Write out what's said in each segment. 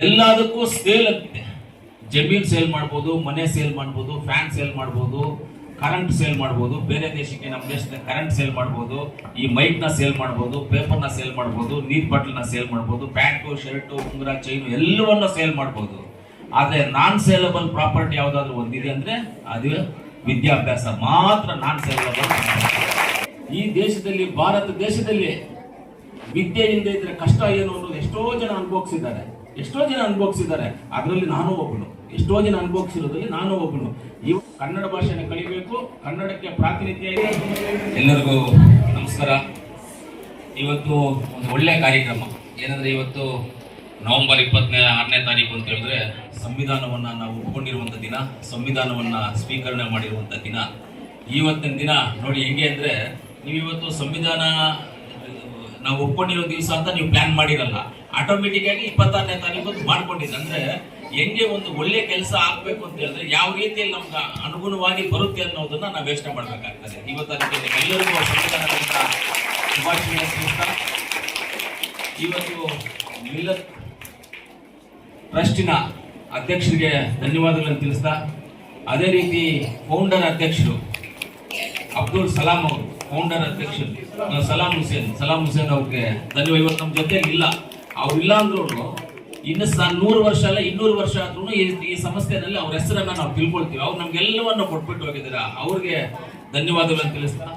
ಎಲ್ಲದಕ್ಕೂ ಸೇಲ್ ಅಂತಿದೆ. ಜಮೀನ್ ಸೇಲ್ ಮಾಡ್ಬೋದು, ಮನೆ ಸೇಲ್ ಮಾಡ್ಬೋದು, ಫ್ಯಾನ್ ಸೇಲ್ ಮಾಡ್ಬೋದು, ಕರೆಂಟ್ ಸೇಲ್ ಮಾಡ್ಬೋದು, ಬೇರೆ ದೇಶಕ್ಕೆ ನಮ್ಮ ದೇಶದ ಕರೆಂಟ್ ಸೇಲ್ ಮಾಡ್ಬೋದು, ಈ ಮೈಕ್ ನ ಸೇಲ್ ಮಾಡ್ಬೋದು, ಪೇಪರ್ ನ ಸೇಲ್ ಮಾಡ್ಬೋದು, ನೀರ್ ಬಾಟಲ್ ನ ಸೇಲ್ ಮಾಡ್ಬೋದು, ಪ್ಯಾಂಟು ಶರ್ಟು ಉಂಗುರ ಚೈನು ಎಲ್ಲವನ್ನ ಸೇಲ್ ಮಾಡ್ಬೋದು. ಆದ್ರೆ ನಾನ್ ಸೇಲಬಲ್ ಪ್ರಾಪರ್ಟಿ ಯಾವ್ದಾದ್ರು ಒಂದಿದೆ ಅಂದ್ರೆ ಅದು ವಿದ್ಯಾಭ್ಯಾಸ ಮಾತ್ರ ನಾನ್ ಸೇಲಬಲ್. ಈ ದೇಶದಲ್ಲಿ, ಭಾರತ ದೇಶದಲ್ಲಿ ವಿದ್ಯೆಯಿಂದ ಇದ್ರೆ ಕಷ್ಟ ಏನು ಅನ್ನೋದು ಎಷ್ಟೋ ಜನ ಅನುಭವಿಸಿದ್ದಾರೆ. ಅದರಲ್ಲಿ ನಾನು ಒಬ್ಬನು. ಎಷ್ಟೋ ಜನ ಅನುಭವಿಸಿರೋದ್ರಲ್ಲಿ ನಾನು ಒಬ್ಬನು. ಇವು ಕನ್ನಡ ಭಾಷೆನ ಕಲಿಬೇಕು, ಕನ್ನಡಕ್ಕೆ ಪ್ರಾತಿನಿಧ್ಯ ಇದೆ. ಎಲ್ಲರಿಗೂ ನಮಸ್ಕಾರ. ಇವತ್ತು ಒಂದು ಒಳ್ಳೆಯ ಕಾರ್ಯಕ್ರಮ ಏನಂದ್ರೆ, ಇವತ್ತು ನವೆಂಬರ್ 26ನೇ ತಾರೀಕು ಅಂತ ಹೇಳಿದ್ರೆ ಸಂವಿಧಾನವನ್ನ ನಾವು ಒಪ್ಕೊಂಡಿರುವಂತ ದಿನ, ಸಂವಿಧಾನವನ್ನ ಸ್ವೀಕರಣೆ ಮಾಡಿರುವಂತ ದಿನ. ಇವತ್ತಿನ ದಿನ ನೋಡಿ ಹೆಂಗೆ ಅಂದ್ರೆ, ನೀವು ಇವತ್ತು ಸಂವಿಧಾನ ನಾವು ಒಪ್ಕೊಂಡಿರೋ ದಿವಸ ಅಂತ ನೀವು ಪ್ಲಾನ್ ಮಾಡಿರಲ್ಲ, ಆಟೋಮೆಟಿಕ್ ಆಗಿ 26ನೇ ತಾರೀಕು ಮಾಡ್ಕೊಂಡಿದ್ದೆ. ಅಂದ್ರೆ ಹೆಂಗೆ ಒಂದು ಒಳ್ಳೆ ಕೆಲಸ ಆಗ್ಬೇಕು ಅಂತ ಹೇಳಿದ್ರೆ ಯಾವ ರೀತಿಯಲ್ಲಿ ನಮ್ಗೆ ಅನುಗುಣವಾಗಿ ಬರುತ್ತೆ ಅನ್ನೋದನ್ನ ನಾವು ಯೋಚನೆ ಮಾಡ್ಬೇಕಾಗ್ತದೆ. ಇವತ್ತು ಅದಕ್ಕೆ ಎಲ್ಲರಿಗೂ ಸಂವಿಧಾನದಿಂದ ಶುಭಾಶಯ ತಿಳಿಸ್ತಾ, ಇವತ್ತು ಮಿಲ್ಲತ್ ಟ್ರಸ್ಟಿನ ಅಧ್ಯಕ್ಷರಿಗೆ ಧನ್ಯವಾದಗಳನ್ನು ತಿಳಿಸ್ತಾ, ಅದೇ ರೀತಿ ಫೌಂಡರ್ ಅಧ್ಯಕ್ಷರು ಅಬ್ದುಲ್ ಸಲಾಂ ಅವರು, ಫೌಂಡರ್ ಅಧ್ಯಕ್ಷರು ಸಲಾಂ ಹುಸೇನ್ ಅವ್ರಿಗೆ ಧನ್ಯವಾದ. ಇವತ್ತು ನಮ್ಮ ಜೊತೆಗೆ ಇಲ್ಲ, ಅವ್ರಿಲ್ಲ ಅಂದ್ರೂ ಇನ್ನು 100 ವರ್ಷ ಅಲ್ಲ 200 ವರ್ಷ ಆದ್ರೂ ಈ ಸಂಸ್ಥೆನಲ್ಲಿ ಅವ್ರ ಹೆಸರನ್ನ ನಾವು ತಿಳ್ಕೊಳ್ತೀವಿ. ಅವ್ರು ನಮ್ಗೆಲ್ಲವನ್ನು ಕೊಟ್ಬಿಟ್ಟು ಹೋಗಿದ್ದಾರೆ, ಅವ್ರಿಗೆ ಧನ್ಯವಾದಗಳನ್ನು ತಿಳಿಸ್ತಾ,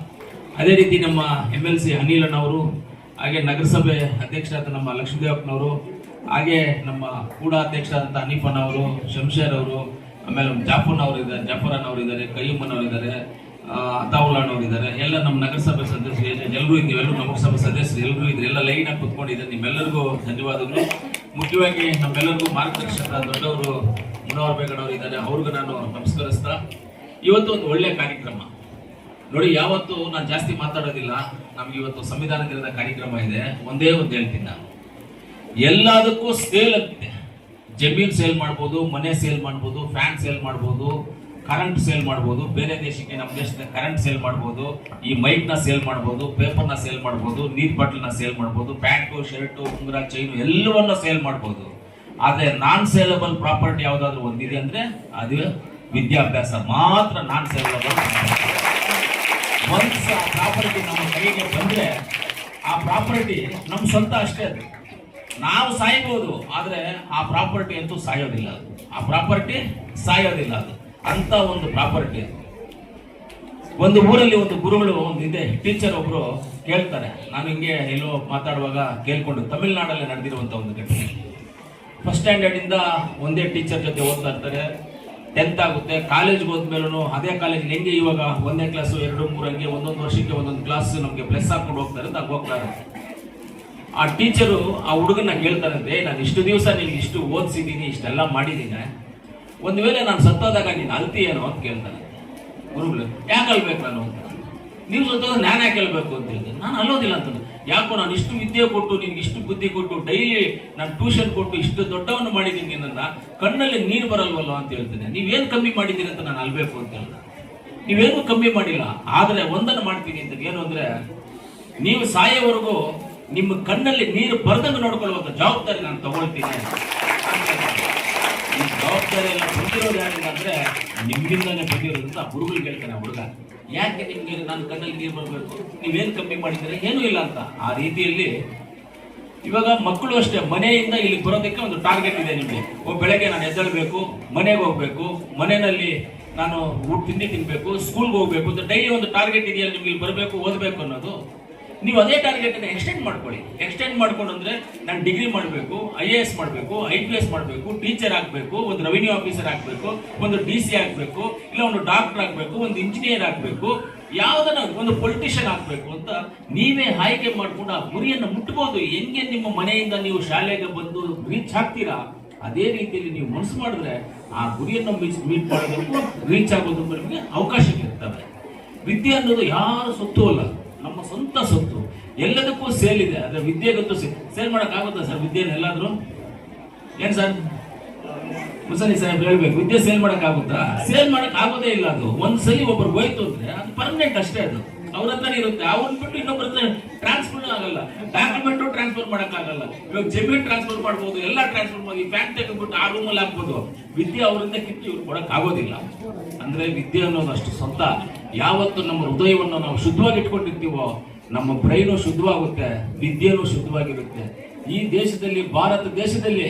ಅದೇ ರೀತಿ ನಮ್ಮ MLC ಅನಿಲಣ್ಣವರು, ಹಾಗೆ ನಗರಸಭೆ ಅಧ್ಯಕ್ಷರಾದ ನಮ್ಮ ಲಕ್ಷ್ಮೀದೇವಪ್ಪನವರು, ಹಾಗೆ ನಮ್ಮ ಕೂಡ ಅಧ್ಯಕ್ಷರಾದಂಥ ಹನೀಫನ್ ಅವರು, ಶಂಶೇರ್ ಅವರು, ಆಮೇಲೆ ಜಾಫರ್ ಅವರು ಇದ್ದಾರೆ, ಕಯ್ಯಮ್ಮನ್ ಅವರು ಇದ್ದಾರೆ, ಅತಾವುಲ್ಲಾಣ್ ಇದ್ದಾರೆ, ಎಲ್ಲ ನಮ್ಮ ನಗರಸಭೆ ಸದಸ್ಯರು ಎಲ್ಲರೂ ಇದ್ದೀವಿ, ಎಲ್ಲರೂ ನಗರಸಭೆ ಸದಸ್ಯರು ಎಲ್ಲರೂ ಇದ್ರೆ ಎಲ್ಲ ಲೈನ್ ಆಗಿ ಕುತ್ಕೊಂಡಿದ್ದಾರೆ. ನಿಮ್ಮೆಲ್ಲರಿಗೂ ಧನ್ಯವಾದಗಳು. ಮುಖ್ಯವಾಗಿ ನಮ್ಮೆಲ್ಲರಿಗೂ ಮಾರ್ಗದರ್ಶಕ ದೊಡ್ಡವರು ಮುನವರ್ ಬೇಗಣ್ಣವರು ಇದ್ದಾರೆ, ಅವ್ರಿಗೂ ನಾನು ನಮಸ್ಕರಿಸ್ತಾ, ಇವತ್ತು ಒಂದು ಒಳ್ಳೆಯ ಕಾರ್ಯಕ್ರಮ ನೋಡಿ. ಯಾವತ್ತು ನಾನು ಜಾಸ್ತಿ ಮಾತಾಡೋದಿಲ್ಲ, ನಮ್ಗೆ ಇವತ್ತು ಸಂವಿಧಾನ ದಿನದ ಕಾರ್ಯಕ್ರಮ ಇದೆ. ಒಂದೇ ಒಂದು ಹೇಳ್ತೀನಿ ನಾನು, ಎಲ್ಲದಕ್ಕೂ ಸೇಲ್ ಅಂತಿದೆ. ಜಮೀನ್ ಸೇಲ್ ಮಾಡ್ಬೋದು, ಮನೆ ಸೇಲ್ ಮಾಡ್ಬೋದು, ಫ್ಯಾನ್ ಸೇಲ್ ಮಾಡ್ಬೋದು, ಕರೆಂಟ್ ಸೇಲ್ ಮಾಡ್ಬೋದು, ಬೇರೆ ದೇಶಕ್ಕೆ ನಮ್ಮ ದೇಶದ ಕರೆಂಟ್ ಸೇಲ್ ಮಾಡ್ಬೋದು, ಈ ಮೈಕ್ ನ ಸೇಲ್ ಮಾಡ್ಬೋದು, ಪೇಪರ್ ನ ಸೇಲ್ ಮಾಡ್ಬೋದು, ನೀರ್ ಬಾಟಲ್ ನ ಸೇಲ್ ಮಾಡ್ಬೋದು, ಪ್ಯಾಂಟು ಶರ್ಟು ಉಂಗುರ ಚೈನು ಎಲ್ಲವನ್ನ ಸೇಲ್ ಮಾಡ್ಬೋದು. ಆದ್ರೆ ನಾನ್ ಸೇಲಬಲ್ ಪ್ರಾಪರ್ಟಿ ಯಾವ್ದಾದ್ರು ಒಂದಿದೆ ಅಂದ್ರೆ ಅದು ವಿದ್ಯಾಭ್ಯಾಸ ಮಾತ್ರ ನಾನ್ ಸೇಲಬಲ್. ಒನ್ಸ್ ಆ ಪ್ರಾಪರ್ಟಿ ನಮ್ಮ ಕೈಗೆ ಬಂದ್ರೆ ಆ ಪ್ರಾಪರ್ಟಿ ನಮ್ಮ ಸ್ವಂತ ಅಷ್ಟೇ. ಅದು ನಾವು ಸಾಯ್ಬೋದು, ಆದ್ರೆ ಆ ಪ್ರಾಪರ್ಟಿ ಅಂತೂ ಸಾಯೋದಿಲ್ಲ. ಅದು ಅಂತ ಒಂದು ಪ್ರಾಪರ್ಟಿ. ಒಂದು ಊರಲ್ಲಿ ಒಂದು ಗುರುಗಳು ಇದೆ, ಟೀಚರ್ ಒಬ್ರು ಕೇಳ್ತಾರೆ. ನಾನು ಹಿಂಗೆ ಎಲ್ಲೋ ಮಾತಾಡುವಾಗ ಕೇಳ್ಕೊಂಡು, ತಮಿಳ್ನಾಡಲ್ಲಿ ನಡೆದಿರುವಂತ ಒಂದು ಘಟನೆ. ಫಸ್ಟ್ ಸ್ಟ್ಯಾಂಡರ್ಡ್ ಇಂದ ಒಂದೇ ಟೀಚರ್ ಜೊತೆ ಓದ್ತಾ ಇರ್ತಾರೆ. 10th ಆಗುತ್ತೆ, ಕಾಲೇಜ್ಗೆ ಹೋದ್ಮೇಲೂ ಅದೇ ಕಾಲೇಜ್ ಹೆಂಗೆ ಇವಾಗ 1ನೇ ಕ್ಲಾಸು 2, 3 ಹಂಗೆ ಒಂದೊಂದು ವರ್ಷಕ್ಕೆ ಒಂದೊಂದು ಕ್ಲಾಸ್ ನಮ್ಗೆ ಪ್ಲಸ್ ಹಾಕೊಂಡು ಹೋಗ್ತಾರೆ ಅಂತ ಹೋಗ್ತಾರೆ. ಆ ಟೀಚರು ಆ ಹುಡುಗನ್ನ ಕೇಳ್ತಾರಂತೆ, ನಾನು ಇಷ್ಟು ದಿವಸ ನಿನ್ಗೆ ಇಷ್ಟು ಓದಿಸಿದ್ದೀನಿ, ಇಷ್ಟೆಲ್ಲ ಮಾಡಿದ್ದೀನಿ, ಒಂದು ವೇಳೆ ನಾನು ಸತ್ತೋದಾಗ ನೀನು ಅಲ್ತಿ ಏನೋ ಅಂತ ಕೇಳ್ತಾನೆ. ಗುರುಗಳು ಯಾಕೆ ಅಲ್ಬೇಕು ನಾನು ಅಂತ, ನೀವು ಸತ್ತೋದಾಗ ನಾನು ಯಾಕೆ ಹೇಳ್ಬೇಕು ಅಂತ ಹೇಳ್ತೇನೆ. ನಾನು ಅಲ್ಲೋದಿಲ್ಲ ಅಂತ. ಯಾಕೋ ನಾನು ಇಷ್ಟು ವಿದ್ಯೆ ಕೊಟ್ಟು, ನಿನ್ಗೆ ಇಷ್ಟು ಬುದ್ಧಿ ಕೊಟ್ಟು, ಡೈಲಿ ನಾನು ಟ್ಯೂಷನ್ ಕೊಟ್ಟು ಇಷ್ಟು ದೊಡ್ಡವನ್ನು ಮಾಡಿದ್ದೀನಿ, ನನ್ನ ಕಣ್ಣಲ್ಲಿ ನೀರು ಬರಲ್ವಲ್ಲ ಅಂತ ಹೇಳ್ತೇನೆ. ನೀವೇನು ಕಮ್ಮಿ ಮಾಡಿದ್ದೀರಿ ಅಂತ ನಾನು ಅಲ್ಬೇಕು ಅಂತ ಹೇಳ್ದೆ. ನೀವೇನು ಕಮ್ಮಿ ಮಾಡಿಲ್ಲ, ಆದರೆ ಒಂದನ್ನು ಮಾಡ್ತೀನಿ ಅಂತ. ಏನು ಅಂದ್ರೆ, ನೀವು ಸಾಯೋವರೆಗೂ ನಿಮ್ಮ ಕಣ್ಣಲ್ಲಿ ನೀರು ಬರ್ದಂಗೆ ನೋಡ್ಕೊಳ್ಳುವಂತ ಜವಾಬ್ದಾರಿ ನಾನು ತಗೊಳ್ತೀನಿ. ಈ ಜವಾಬ್ದಾರಿ ಎಲ್ಲ ಬಂದಿರೋದು ಯಾರಿಂದ ಅಂದ್ರೆ ನಿಮ್ಮಿಂದಾನೆ ಬಂದಿರೋದ್ರಿಂದ ಗುರುಗಳಿಗೆ ಹೇಳ್ತಾನೆ ಹುಡುಗ, ಯಾಕೆ ನಿಮ್ಗೆ ನನ್ನ ಕಣ್ಣಲ್ಲಿ ನೀರು ಬರಬೇಕು, ನೀವೇನು ಕಮ್ಮಿ ಮಾಡಿದ್ರೆ ಏನೂ ಇಲ್ಲ ಅಂತ. ಆ ರೀತಿಯಲ್ಲಿ ಇವಾಗ ಮಕ್ಕಳು ಅಷ್ಟೇ, ಮನೆಯಿಂದ ಇಲ್ಲಿ ಬರೋದಕ್ಕೆ ಒಂದು ಟಾರ್ಗೆಟ್ ಇದೆ ನಿಮಗೆ. ಬೆಳಗ್ಗೆ ನಾನು ಎದ್ದೇಳಬೇಕು, ಮನೆಗೆ ಹೋಗ್ಬೇಕು, ಮನೆಯಲ್ಲಿ ನಾನು ತಿಂಡಿ ತಿನ್ಬೇಕು, ಸ್ಕೂಲ್ಗೆ ಹೋಗ್ಬೇಕು ಅಂತ ಡೈಲಿ ಒಂದು ಟಾರ್ಗೆಟ್ ಇದೆಯಲ್ಲ ನಿಮ್ಗೆ, ಇಲ್ಲಿ ಬರಬೇಕು, ಓದಬೇಕು ಅನ್ನೋದು. ನೀವು ಅದೇ ಟಾರ್ಗೆಟ್ ಎಕ್ಸ್ಟೆಂಡ್ ಮಾಡ್ಕೊಳ್ಳಿ. ಎಕ್ಸ್ಟೆಂಡ್ ಮಾಡ್ಕೊಂಡು ಅಂದ್ರೆ, ನಾನು ಡಿಗ್ರಿ ಮಾಡಬೇಕು, IAS ಮಾಡಬೇಕು, IPS ಮಾಡಬೇಕು, ಟೀಚರ್ ಆಗಬೇಕು, ಒಂದು ರೆವಿನ್ಯೂ ಆಫೀಸರ್ ಆಗಬೇಕು, ಒಂದು DC ಆಗಬೇಕು, ಇಲ್ಲ ಒಂದು ಡಾಕ್ಟರ್ ಆಗಬೇಕು, ಒಂದು ಇಂಜಿನಿಯರ್ ಆಗಬೇಕು, ಯಾವುದನ್ನ ಒಂದು ಪೊಲಿಟಿಷಿಯನ್ ಆಗಬೇಕು ಅಂತ ನೀವೇ ಆಯ್ಕೆ ಮಾಡ್ಕೊಂಡು ಆ ಗುರಿಯನ್ನು ಮುಟ್ಟಬಹುದು. ಹೆಂಗೆ ನಿಮ್ಮ ಮನೆಯಿಂದ ನೀವು ಶಾಲೆಗೆ ಬಂದು ರೀಚ್ ಆಗ್ತೀರಾ, ಅದೇ ರೀತಿಯಲ್ಲಿ ನೀವು ಮನಸ್ಸು ಮಾಡಿದ್ರೆ ಆ ಗುರಿಯನ್ನು ಮೀಟ್ ಮಾಡೋದಕ್ಕೂ ರೀಚ್ ಆಗೋದಕ್ಕೂ ನಿಮಗೆ ಅವಕಾಶಗಳಿರ್ತವೆ. ವಿದ್ಯೆ ಅನ್ನೋದು ಯಾರು ಸೊತ್ತು ಅಲ್ಲ, ನಮ್ಮ ಸ್ವಂತ ಸೊತ್ತು. ಎಲ್ಲದಕ್ಕೂ ಸೇಲ್ ಇದೆ, ಆದ್ರೆ ವಿದ್ಯೆಗಂತೂ ಸೇಲ್ ಮಾಡಕ್ ಆಗುತ್ತಾ ಸರ್? ವಿದ್ಯೆನ ಎಲ್ಲಾದ್ರೂ ಏನ್ ಸರ್ ಮುಸನಿ ಸಾಹೇಬ್ ಹೇಳ್ಬೇಕು, ವಿದ್ಯೆ ಸೇಲ್ ಮಾಡಕ್ ಆಗುತ್ತಾ? ಸೇಲ್ ಮಾಡಕ್ ಆಗೋದೇ ಇಲ್ಲ. ಅದು ಒಂದ್ಸಲಿ ಒಬ್ಬರು ಹೋಯ್ತು ಅಂದ್ರೆ ಅದು ಪರ್ಮನೆಂಟ್ ಅಷ್ಟೇ. ಅದು ಅವ್ರ ಹತ್ರನೇ ಇರುತ್ತೆ. ಅವ್ರನ್ನ ಬಿಟ್ಟು ಇನ್ನೊಬ್ಬರ ಹತ್ರ ಟ್ರಾನ್ಸ್ಫರ್ ಆಗಲ್ಲ, ಡಾಕ್ಯುಮೆಂಟು ಟ್ರಾನ್ಸ್ಫರ್ ಮಾಡಕ್ಕಾಗಲ್ಲ. ಇವಾಗ ಜಮೀನ್ ಟ್ರಾನ್ಸ್ಫರ್ ಮಾಡ್ಬೋದು, ಎಲ್ಲ ಟ್ರಾನ್ಸ್ಫರ್ ಮಾಡಿ ಬ್ಯಾಂಕ್ ತೆಗೆದ್ಬಿಟ್ಟು ಆ ರೂಮಲ್ಲಿ ಹಾಕ್ಬೋದು. ವಿದ್ಯೆ ಅವರಿಂದ ಕಿತ್ತು ಇವ್ರು ಕೊಡಕ್ ಆಗೋದಿಲ್ಲ. ಅಂದ್ರೆ ವಿದ್ಯೆ ಅನ್ನೋದು ಅಷ್ಟು ಸ್ವಂತ. ಯಾವತ್ತು ನಮ್ಮ ಹೃದಯವನ್ನು ನಾವು ಶುದ್ಧವಾಗಿ ಇಟ್ಕೊಂಡಿರ್ತೀವೋ ನಮ್ಮ ಬ್ರೈನು ಶುದ್ಧವಾಗುತ್ತೆ, ವಿದ್ಯೆನೂ ಶುದ್ಧವಾಗಿರುತ್ತೆ. ಈ ದೇಶದಲ್ಲಿ, ಭಾರತ ದೇಶದಲ್ಲಿ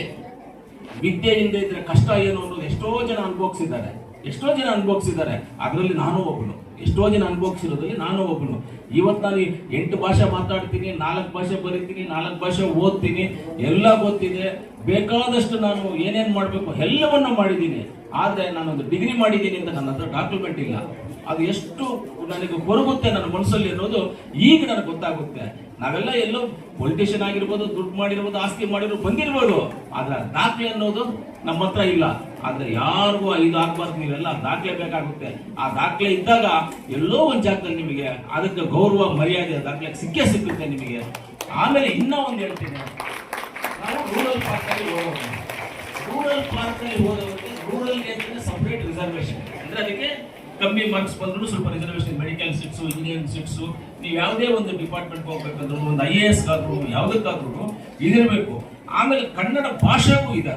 ವಿದ್ಯೆಯಿಂದ ಇದ್ರೆ ಕಷ್ಟ ಏನು ಅನ್ನೋದು ಎಷ್ಟೋ ಜನ ಅನುಭವಿಸಿದ್ದಾರೆ. ಅದರಲ್ಲಿ ನಾನು ಒಬ್ಬನು. ಎಷ್ಟೋ ಜನ ಅನುಭವಿಸಿರೋದ್ರಲ್ಲಿ ನಾನು ಒಬ್ಬನು. ಇವತ್ತು ನಾನು 8 ಭಾಷೆ ಮಾತಾಡ್ತೀನಿ, 4 ಭಾಷೆ ಬರೀತೀನಿ, 4 ಭಾಷೆ ಓದ್ತೀನಿ, ಎಲ್ಲ ಗೊತ್ತಿದೆ. ಬೇಕಾದಷ್ಟು ನಾನು ಏನೇನು ಮಾಡಬೇಕು ಎಲ್ಲವನ್ನ ಮಾಡಿದ್ದೀನಿ. ಆದರೆ ನಾನೊಂದು ಡಿಗ್ರಿ ಮಾಡಿದ್ದೀನಿ ಅಂತ ನನ್ನ ಹತ್ರ ಡಾಕ್ಯುಮೆಂಟ್ ಇಲ್ಲ. ಅದು ಎಷ್ಟು ನನಗೆ ಕೊರಗುತ್ತೆ ನನ್ನ ಮನಸ್ಸಲ್ಲಿ ಅನ್ನೋದು ಈಗ ನನಗೆ ಗೊತ್ತಾಗುತ್ತೆ. ನಾವೆಲ್ಲ ಎಲ್ಲೋ ಪೊಲಿಟಿಷಿಯನ್ ಆಗಿರ್ಬೋದು, ದುಡ್ಡು ಮಾಡಿರ್ಬೋದು, ಆಸ್ತಿ ಮಾಡಿರ್ಬೋದು, ಬಂದಿರ್ಬೋದು, ಆದ್ರೆ ದಾಖಲೆ ಅನ್ನೋದು ನಮ್ಮ ಹತ್ರ ಇಲ್ಲ. ಆದ್ರೆ ಯಾರಿಗೂ ಇದು ಆಗ್ಬಾರ್ದು, ನೀವೆಲ್ಲ ದಾಖಲೆ ಬೇಕಾಗುತ್ತೆ. ಆ ದಾಖಲೆ ಇದ್ದಾಗ ಎಲ್ಲೋ ಒಂದ್ ಜಾಗದಲ್ಲಿ ನಿಮಗೆ ಅದಕ್ಕೆ ಗೌರವ ಮರ್ಯಾದೆ ದಾಖಲೆ ಸಿಕ್ಕುತ್ತೆ ನಿಮಗೆ. ಆಮೇಲೆ ಇನ್ನೂ ಒಂದು ಹೇಳ್ತೀನಿ, ನಾವು ರೂರಲ್ ಪಾರ್ಕಲ್ಲಿ ಹೋದವರಿಗೆ ರೂರಲ್ ಸಪರೇಟ್ ರಿಸರ್ವೇಶನ್, ಅಂದ್ರೆ ಅದಕ್ಕೆ ಕಮ್ಮಿ ಮಾರ್ಕ್ಸ್ ಬಂದ್ರು ಸ್ವಲ್ಪ reservation, medical seats, engineering seats, ನೀವು ಯಾವುದೇ ಒಂದು ಡಿಪಾರ್ಟ್ಮೆಂಟ್ ಹೋಗ್ಬೇಕಂದ್ರೂ, ಒಂದು IAS ಆದ್ರೂ ಯಾವುದಕ್ಕಾದ್ರೂ ಇದಿರಬೇಕು. ಆಮೇಲೆ ಕನ್ನಡ ಭಾಷೆಗೂ ಇದೆ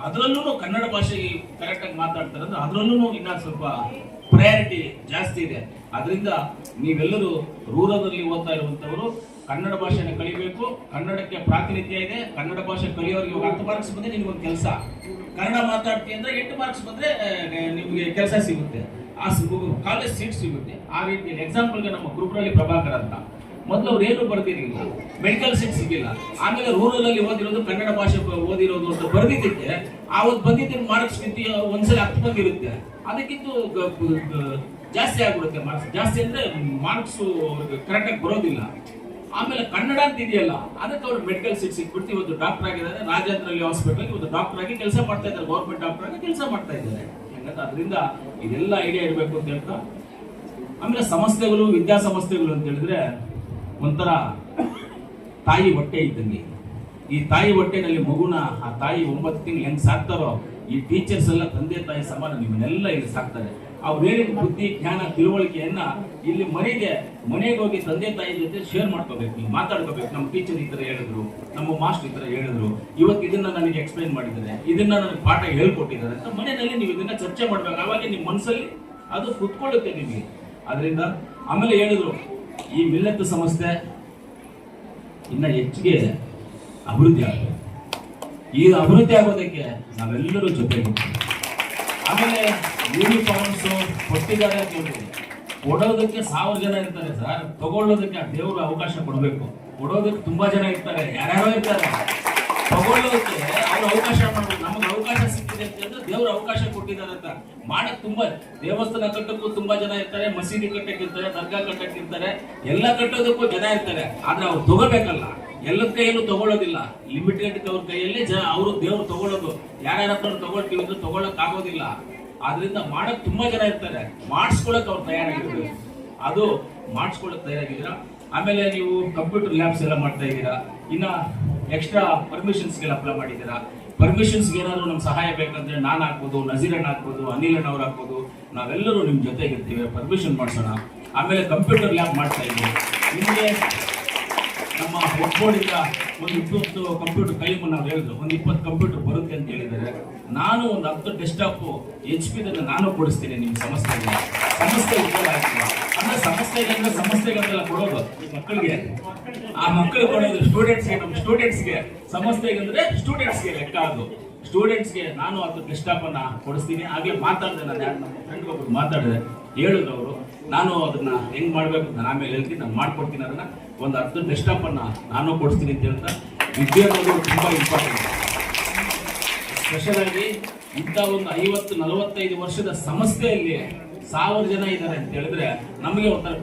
ಅದರಲ್ಲೂ ಕನ್ನಡ ಭಾಷೆ ಕರೆಕ್ಟ್ ಆಗಿ ಮಾತಾಡ್ತಾರೆ ಅಂದ್ರೆ ಅದರಲ್ಲೂ ಇನ್ನ ಸ್ವಲ್ಪ ಪ್ರಯಾರಿಟಿ ಜಾಸ್ತಿ ಇದೆ. ಅದರಿಂದ ನೀವೆಲ್ಲರೂ ರೂರಲ್ನಲ್ಲಿ ಓದ್ತಾ ಇರುವಂತವರು ಕನ್ನಡ ಭಾಷೆನ ಕಲಿಬೇಕು. ಕನ್ನಡಕ್ಕೆ ಪ್ರಾತಿನಿಧ್ಯ ಇದೆ. ಕನ್ನಡ ಭಾಷೆ ಕಲಿಯೋರಿಗೆ 10 ಮಾರ್ಕ್ಸ್ ಬಂದ್ರೆ ನಿಮ್ಗೊಂದು ಕೆಲಸ, ಕನ್ನಡ ಮಾತಾಡ್ತೀವಿ ಅಂದ್ರೆ 8 ಮಾರ್ಕ್ಸ್ ಬಂದ್ರೆ ನಿಮ್ಗೆ ಕೆಲಸ ಸಿಗುತ್ತೆ, ಆ ಕಾಲೇಜ್ ಸೀಟ್ ಸಿಗುತ್ತೆ. ಆ ರೀತಿ ಎಕ್ಸಾಂಪಲ್ಗೆ ನಮ್ಮ ಗ್ರೂಪ್ನಲ್ಲಿ ಪ್ರಭಾಕರ್ ಅಂತ, ಮೊದಲು ಅವ್ರು ಏನು ಬರ್ದಿರಲಿಲ್ಲ, ಮೆಡಿಕಲ್ ಸೀಟ್ ಸಿಗಿಲ್ಲ. ಆಮೇಲೆ ರೂರಲ್ ಅಲ್ಲಿ ಓದಿರೋದು ಕನ್ನಡ ಭಾಷೆ ಓದಿರೋದು ಅಂತ ಬರ್ದಿದ್ದಕ್ಕೆ ಅವತ್ತು ಬಂದಿದ್ದ ಮಾರ್ಕ್ಸ್ ಒಂದ್ಸಲ 10 ಬಂದಿರುತ್ತೆ, ಅದಕ್ಕಿಂತ ಜಾಸ್ತಿ ಆಗ್ಬಿಡುತ್ತೆ. ಮಾರ್ಕ್ಸ್ ಜಾಸ್ತಿ ಅಂದ್ರೆ ಮಾರ್ಕ್ಸ್ ಕರೆಕ್ಟ್ ಆಗಿ ಬರೋದಿಲ್ಲ. ಆಮೇಲೆ ಕನ್ನಡ ಅಂತ ಇದೆಯಲ್ಲ, ಅದಕ್ಕೆ ಅವ್ರು ಮೆಡಿಕಲ್ ಸೀಟ್ ಸಿಕ್ಬಿಟ್ಟು ಇವತ್ತು ಡಾಕ್ಟರ್ ಆಗಿದ್ದಾರೆ. ರಾಜೇಂದ್ರಲ್ಲಿ ಹಾಸ್ಪಿಟಲ್ ಇವತ್ತು ಡಾಕ್ಟರ್ ಆಗಿ ಕೆಲಸ ಮಾಡ್ತಾ ಇದ್ದಾರೆ, ಗೌರ್ಮೆಂಟ್ ಡಾಕ್ಟರ್ ಆಗಿ ಕೆಲಸ ಮಾಡ್ತಾ ಇದ್ದಾರೆ. ಅದರಿಂದ ಇದೆಲ್ಲ ಐಡಿಯಾ ಇರಬೇಕು ಅಂತ ಹೇಳ್ತಾ, ಆಮೇಲೆ ಸಂಸ್ಥೆಗಳು, ವಿದ್ಯಾಸಂಸ್ಥೆಗಳು ಅಂತ ಹೇಳಿದ್ರೆ ಒಂಥರ ತಾಯಿ ಹೊಟ್ಟೆ ಇದ್ದಂಗೆ. ಈ ತಾಯಿ ಹೊಟ್ಟೆನಲ್ಲಿ ಮಗುನ ಆ ತಾಯಿ 9 ತಿಂಗಳು ಹೆಂಗ್ ಸಾಕ್ತಾರೋ, ಈ ಟೀಚರ್ಸ್ ಎಲ್ಲ ತಂದೆ ತಾಯಿ ಸಮಾನ ನಿಮ್ಮನ್ನೆಲ್ಲ ಇಲ್ಲಿ ಸಾಕ್ತಾರೆ. ಅವ್ರು ಹೇಳಿದ ಬುದ್ಧಿ, ಜ್ಞಾನ, ತಿಳುವಳಿಕೆಯನ್ನ ಇಲ್ಲಿ ಮನೆಗೆ ಹೋಗಿ ತಂದೆ ತಾಯಿ ಜೊತೆ ಶೇರ್ ಮಾಡ್ಕೋಬೇಕು, ನೀವು ಮಾತಾಡ್ಕೋಬೇಕು. ನಮ್ಮ ಟೀಚರ್ ಈ ತರ ಹೇಳಿದ್ರು, ನಮ್ಮ ಮಾಸ್ಟರ್ ಈ ತರ ಹೇಳಿದ್ರು, ಇವತ್ತು ಇದನ್ನ ನನಗೆ ಎಕ್ಸ್ಪ್ಲೈನ್ ಮಾಡಿದ್ದಾರೆ, ಇದನ್ನ ನನಗೆ ಪಾಠ ಹೇಳ್ಕೊಟ್ಟಿದ್ದಾರೆ ಅಂತ ಮನೆಯಲ್ಲಿ ನೀವು ಇದನ್ನ ಚರ್ಚೆ ಮಾಡ್ಬೇಕು. ಆವಾಗ ನಿಮ್ಮ ಮನಸ್ಸಲ್ಲಿ ಅದು ಕುತ್ಕೊಳ್ಳುತ್ತೆ ನಿಮಗೆ. ಅದರಿಂದ ಆಮೇಲೆ ಹೇಳಿದ್ರು, ಈ ಮಿಲ್ಲತ್ ಸಂಸ್ಥೆ ಇನ್ನ ಹೆಚ್ಚಿಗೆ ಅಭಿವೃದ್ಧಿ ಆಗಬೇಕು. ಈ ಅಭಿವೃದ್ಧಿ ಆಗೋದಕ್ಕೆ ನಾವೆಲ್ಲರೂ ಜೊತೆಗಿರ್ತೀವಿ. ಆಮೇಲೆ ಯೂನಿಫಾರ್ಮ್ಸ್ ಕೊಟ್ಟಿದ್ದಾರೆ ಅಂತ ಹೇಳ್ತೀವಿ, ಕೊಡೋದಕ್ಕೆ 1000 ಜನ ಇರ್ತಾರೆ ಸರ್, ತಗೊಳ್ಳೋದಕ್ಕೆ ದೇವರು ಅವಕಾಶ ಕೊಡಬೇಕು. ಕೊಡೋದಕ್ಕೆ ತುಂಬಾ ಜನ ಇರ್ತಾರೆ, ಯಾರ್ಯಾರೋ ಇರ್ತಾರೆ, ತಗೊಳ್ಳೋದಕ್ಕೆ ಅವ್ರು ಅವಕಾಶ ಮಾಡ್ಬೇಕು. ನಮಗೆ ಅವಕಾಶ ಸಿಕ್ಕಿದೆ ಅಂತ ಹೇಳಿದ್ರೆ ದೇವರು ಅವಕಾಶ ಕೊಟ್ಟಿದ್ದಾರೆ ಅಂತ ಮಾಡಕ್ ತುಂಬಾ, ದೇವಸ್ಥಾನ ಕಟ್ಟಕ್ಕೂ ತುಂಬಾ ಜನ ಇರ್ತಾರೆ, ಮಸೀದಿ ಕಟ್ಟಕ್ಕೆ ಇರ್ತಾರೆ, ದರ್ಗಾ ಕಟ್ಟಕ್ಕೆ ಇರ್ತಾರೆ, ಎಲ್ಲ ಕಟ್ಟೋದಕ್ಕೂ ಜನ ಇರ್ತಾರೆ. ಆದ್ರೆ ಅವ್ರು ತಗೋಬೇಕಲ್ಲ, ಎಲ್ಲದ ಕೈಯಲ್ಲೂ ತಗೊಳ್ಳೋದಿಲ್ಲ. ಲಿಮಿಟೆಡ್ ಅವ್ರ ಕೈಯಲ್ಲಿ ಅವರು ದೇವ್ರು ತಗೊಳ್ಳೋದು. ಯಾರ್ಯಾರ ಹತ್ರ ತಗೊಳ್ತೀವಿ ಅಂದ್ರೆ ತಗೊಳಕ್ ಆಗೋದಿಲ್ಲ. ಆದ್ರಿಂದ ಮಾಡಕ್ ತುಂಬಾ ಜನ ಇರ್ತಾರೆ, ಮಾಡಿಸ್ಕೊಳಕ್ ಅವ್ರು ತಯಾರಾಗಿರ್ಬೇಕು. ಅದು ಮಾಡಿಸ್ಕೊಳಕ್ ತಯಾರಾಗಿದ್ದೀರಾ. ಆಮೇಲೆ ನೀವು ಕಂಪ್ಯೂಟರ್ ಲ್ಯಾಬ್ಸ್ ಎಲ್ಲ ಮಾಡ್ತಾ ಇದ್ದೀರಾ, ಇನ್ನ ಎಕ್ಸ್ಟ್ರಾ ಪರ್ಮಿಷನ್ಸ್ಗೆಲ್ಲ ಅಪ್ಲೈ ಮಾಡಿದ್ದೀರಾ. ಪರ್ಮಿಷನ್ಸ್ಗೆ ಏನಾದ್ರು ನಮ್ಗೆ ಸಹಾಯ ಬೇಕಂದ್ರೆ ನಾನು ಹಾಕ್ಬೋದು, ನಜೀರಣ್ಣ ಹಾಕ್ಬೋದು, ಅನಿಲ್ ಅಣ್ಣ ಅವ್ರು ಹಾಕ್ಬೋದು, ನಾವೆಲ್ಲರೂ ನಿಮ್ ಜೊತೆಗಿರ್ತೀವಿ, ಪರ್ಮಿಷನ್ ಮಾಡ್ಸೋಣ. ಆಮೇಲೆ ಕಂಪ್ಯೂಟರ್ ಲ್ಯಾಬ್ ಮಾಡ್ತಾ ಇದ್ದೀವಿ. ನಿಮಗೆ ನಮ್ಮ ಒಕ್ಬೋರ್ಡಿಂದ ಒಂದು 20 ಕಂಪ್ಯೂಟರ್ ಕೈ ಮುನ್ನ ಹೇಳಿದ್ರು, ಒಂದು 20 ಕಂಪ್ಯೂಟರ್ ಬರುತ್ತೆ ಅಂತ ಹೇಳಿದ್ದಾರೆ. ನಾನು ಒಂದು 10 ಡೆಸ್ಕ್ಟಾಪ್ HP ನಾನು ಕೊಡಿಸ್ತೀನಿ ನಿಮ್ಮ ಸಂಸ್ಥೆಗೆ. ಸಂಸ್ಥೆ ಉಪಯೋಗ ಆಗ್ತದೆ ಅಂದ್ರೆ ಸಂಸ್ಥೆಗಳೆಲ್ಲ ಕೊಡೋದು ಮಕ್ಕಳಿಗೆ, ಆ ಮಕ್ಕಳು ಕೊಡೋದು ಸ್ಟೂಡೆಂಟ್ಸ್ಗೆ, ನಮ್ಮ ಸ್ಟೂಡೆಂಟ್ಸ್ಗೆ. ಸಂಸ್ಥೆಗೆ ಅಂದ್ರೆ ಸ್ಟೂಡೆಂಟ್ಸ್ಗೆ ಲೆಕ್ಕ. ಅದು ಸ್ಟೂಡೆಂಟ್ಸ್ಗೆ ನಾನು 10 ಡೆಸ್ಕ್ಟಾಪ್ ಅನ್ನ ಕೊಡಿಸ್ತೀನಿ. ಹಾಗೆ ಮಾತಾಡಿದೆ, ನಾನು ನಮ್ಮ ಫ್ರೆಂಡ್ ಒಬ್ಬರು ಮಾತಾಡಿದೆ, ಹೇಳಿದ್ರು ಅವರು, ನಾನು ಅದನ್ನ ಹೆಂಗ್ ಮಾಡ್ಬೇಕು ನಾನು ಆಮೇಲೆ ಹೇಳ್ತೀನಿ, ನಾನು ಮಾಡ್ಕೊಡ್ತೀನಿ, ಅದನ್ನ ಒಂದು 10 ಡೆಸ್ಕ್ಟಾಪ್ ಅನ್ನ ನಾನು ಕೊಡಿಸ್ತೀನಿ ಅಂತ ಹೇಳ್ತಾ, ವಿದ್ಯೆ ಅನ್ನೋದು ತುಂಬಾ ಇಂಪಾರ್ಟೆಂಟ್. ಸ್ಪೆಷಲ್ ಆಗಿ ಇಂಥ ಒಂದು 50-45 ವರ್ಷದ ಸಂಸ್ಥೆಯಲ್ಲಿ 1000 ಜನ ಇದ್ದಾರೆ ಅಂತ ಹೇಳಿದ್ರೆ ನಮಗೆ ಒಂಥರ